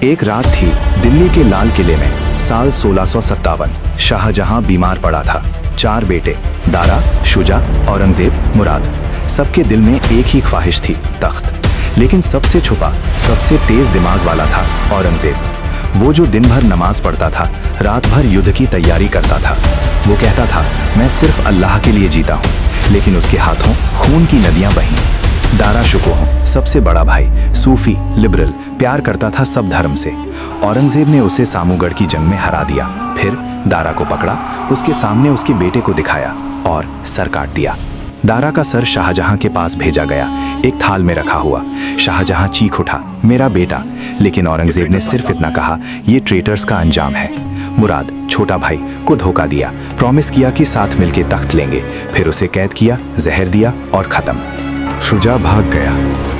एक रात थी दिल्ली के लाल किले में, साल 1657। शाहजहां बीमार पड़ा था। 4 बेटे, दारा, शुजा, औरंगजेब, मुराद, सबके दिल में एक ही ख्वाहिश थी, तख्त। लेकिन सबसे छुपा, सबसे तेज दिमाग वाला था औरंगजेब। वो जो दिन भर नमाज पढ़ता था, रात भर युद्ध की तैयारी करता था। वो कहता था, मैं सिर्फ अल्लाह के लिए जीता हूँ, लेकिन उसके हाथों खून की नदियां बहीं। दारा शुकोह, सबसे बड़ा भाई, सूफी, लिबरल, प्यार करता था सब धर्म से। औरंगजेब ने उसे सामूगढ़ की जंग में हरा दिया। फिर दारा को पकड़ा, उसके सामने उसके बेटे को दिखाया और सर काट दिया। दारा का सर शाहजहां के पास भेजा गया, एक थाल में रखा हुआ। शाहजहां चीख उठा, मेरा बेटा। लेकिन औरंगजेब ने सिर्फ इतना कहा, ये ट्रेटर्स का अंजाम है। मुराद, छोटा भाई, को धोखा दिया, प्रॉमिस किया कि साथ मिलके तख्त लेंगे। फिर उसे कैद किया, जहर दिया और खत्म। शुजा भाग गया,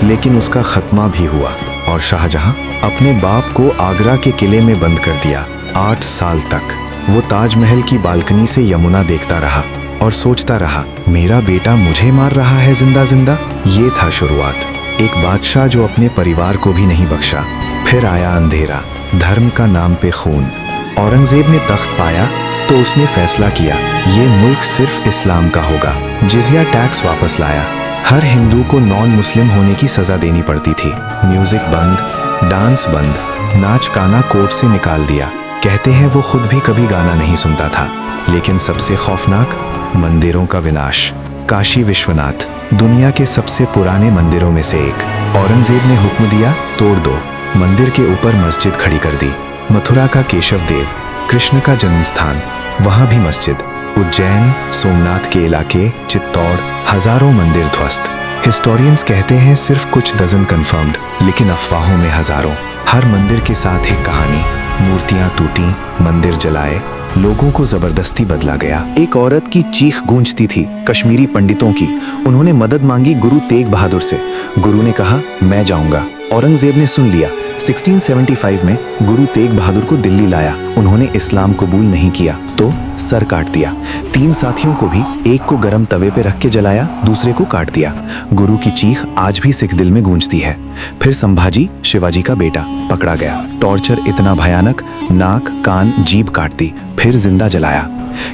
लेकिन उसका खत्मा भी हुआ और शाहजहां अपने बाप को आगरा के किले में बंद कर दिया। 8 साल तक वो ताजमहल की बालकनी से यमुना देखता रहा और सोचता रहा, मेरा बेटा मुझे मार रहा है जिंदा जिंदा। ये था शुरुआत। एक बादशाह जो अपने परिवार को भी नहीं बख्शा। फिर आया अंधेरा, धर्म का नाम पे खून। औरंगजेब ने तख्त पाया तो उसने फैसला किया, ये मुल्क सिर्फ इस्लाम का होगा। जिजिया टैक्स वापस लाया। हर हिंदू को नॉन मुस्लिम होने की सजा देनी पड़ती थी। म्यूजिक बंद, डांस बंद, नाच गाना कोर्ट से निकाल दिया। कहते हैं वो खुद भी कभी गाना नहीं सुनता था। लेकिन सबसे खौफनाक, मंदिरों का विनाश। काशी विश्वनाथ, दुनिया के सबसे पुराने मंदिरों में से एक, औरंगजेब ने हुक्म दिया, तोड़ दो। मंदिर के ऊपर मस्जिद खड़ी कर दी। मथुरा का केशव देव, कृष्ण का जन्म स्थान, वहां भी मस्जिद। उज्जैन, सोमनाथ के इलाके, चित्तौड़, हजारों मंदिर ध्वस्त। हिस्टोरियंस कहते हैं सिर्फ कुछ डजन कंफर्म्ड, लेकिन अफवाहों में हजारों। हर मंदिर के साथ एक कहानी। मूर्तियां टूटी, मंदिर जलाए, लोगों को जबरदस्ती बदला गया। एक औरत की चीख गूंजती थी, कश्मीरी पंडितों की। उन्होंने मदद मांगी गुरु तेग बहादुर से। गुरु ने कहा, मैं जाऊंगा। औरंगजेब ने सुन लिया। 1675 में गुरु तेग बहादुर को दिल्ली लाया। उन्होंने इस्लाम कबूल नहीं किया तो सर काट दिया। 3 साथियों को भी, एक को गरम तवे पे रख के जलाया, दूसरे को काट दिया। गुरु की चीख आज भी सिख दिल में गूंजती है। फिर संभाजी, शिवाजी का बेटा, पकड़ा गया। टॉर्चर इतना भयानक, नाक, कान, जीभ काट दी, फिर जिंदा जलाया।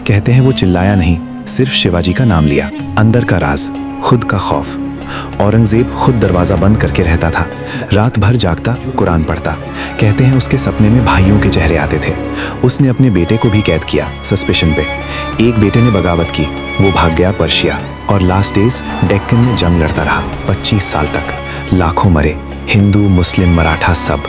कहते हैं वो चिल्लाया नहीं, सिर्फ शिवाजी का नाम लिया। अंदर का राज, खुद का खौफ। औरंगजेब खुद दरवाजा बंद करके रहता था। रात भर जागता, कुरान पढ़ता। कहते हैं उसके सपने में भाइयों के चेहरे आते थे। उसने अपने बेटे को भी कैद किया, सस्पेशन पे। एक बेटे ने बगावत की, वो भाग गया पर्शिया और लास्ट डेज डेक्कन में जंग लड़ता रहा 25 साल तक। लाखों मरे, हिंदू, मुस्लिम, मराठा, सब।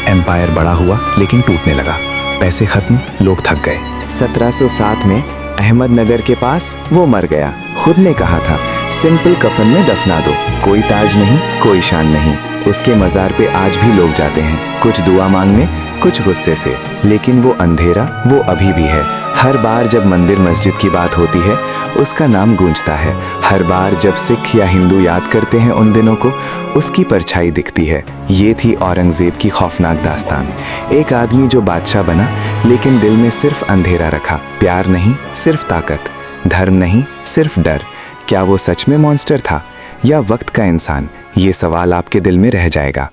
एम्पायर बड़ा हुआ लेकिन टूटने लगा। पैसे खत्म, लोग थक गए। 1707 में अहमदनगर के पास वो मर गया। खुद ने कहा था, सिंपल कफन में दफना दो, कोई ताज नहीं, कोई शान नहीं। उसके मज़ार पे आज भी लोग जाते हैं, कुछ दुआ मांगने, कुछ गुस्से से। लेकिन वो अंधेरा, वो अभी भी है। हर बार जब मंदिर मस्जिद की बात होती है, उसका नाम गूंजता है। हर बार जब सिख या हिंदू याद करते हैं उन दिनों को, उसकी परछाई दिखती है। ये थी औरंगजेब की खौफनाक दास्तान। एक आदमी जो बादशाह बना, लेकिन दिल में सिर्फ अंधेरा रखा। प्यार नहीं, सिर्फ ताकत। धर्म नहीं, सिर्फ डर। क्या वो सच में मॉन्स्टर था या वक्त का इंसान? ये सवाल आपके दिल में रह जाएगा।